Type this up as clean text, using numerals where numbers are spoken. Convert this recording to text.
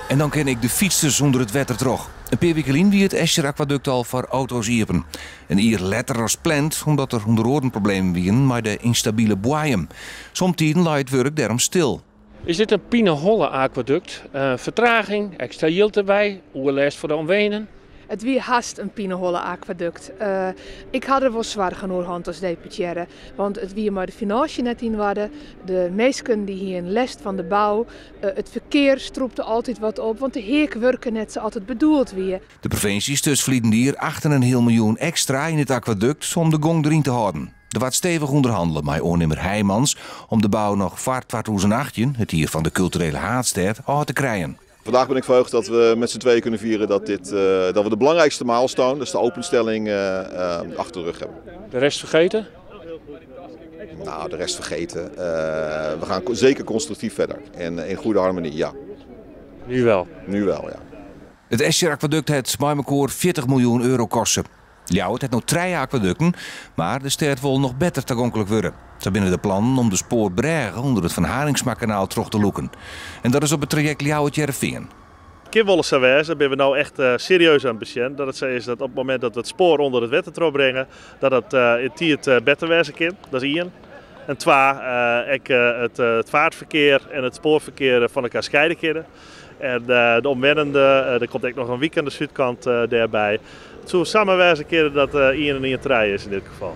En dan ken ik de fietsers onder het wetter terug. Een paar weken wie het Escher-aquaduct al voor auto's iepen. En hier letter als plant, omdat er onder problemen wieren met de instabiele boeien. Somtijden laat het werk daarom stil. Is dit een Pieneholle aquaduct? Vertraging, extra yield erbij, oerlijst voor de omwenen. Het wie haast een Pieneholle aquaduct. Ik had er wel zwaar genoeg hand als deputiëren. Want het wie maar de financiën net in waren. De mensen die hier een lest van de bouw. Het verkeer stroepte altijd wat op. Want de heekwerken net zo altijd bedoeld weer. De provincies dus vliegen hier 8,5 miljoen extra in het aquaduct om de gong erin te houden. Er wordt stevig onderhandelen met oornemer Heijmans om de bouw nog voor 2018, het hier van de culturele haardstad, af te krijgen. Vandaag ben ik verheugd dat we met z'n tweeën kunnen vieren dat we de belangrijkste milestone, dus de openstelling, achter de rug hebben. De rest vergeten? Nou, de rest vergeten. We gaan zeker constructief verder en in goede harmonie, ja. Nu wel? Nu wel, ja. Het Escher-aquaduct heeft bij elkaar 40 miljoen euro kosten. Ja, het heeft nog 3 aquaducten, maar de stad wil nog beter toegankelijk worden. Ze binnen de plannen om de spoor Bregen onder het Van Haringsmakanaal terug te loeken. En dat is op het traject Ljouwert-Jereveen. Kimwolle Sawijs, daar ben we nou echt serieus aan het patiënt. Dat het zo is dat op het moment dat we het spoor onder het wetter terugbrengen, dat het in het beter wezen kan. Dat is één. En twee, het vaartverkeer en het spoorverkeer van elkaar scheiden kunnen. En de omwennende, er komt ook nog een week aan de zuidkant daarbij. Het zou samenwijzen keren dat 1 en 1 trein is in dit geval.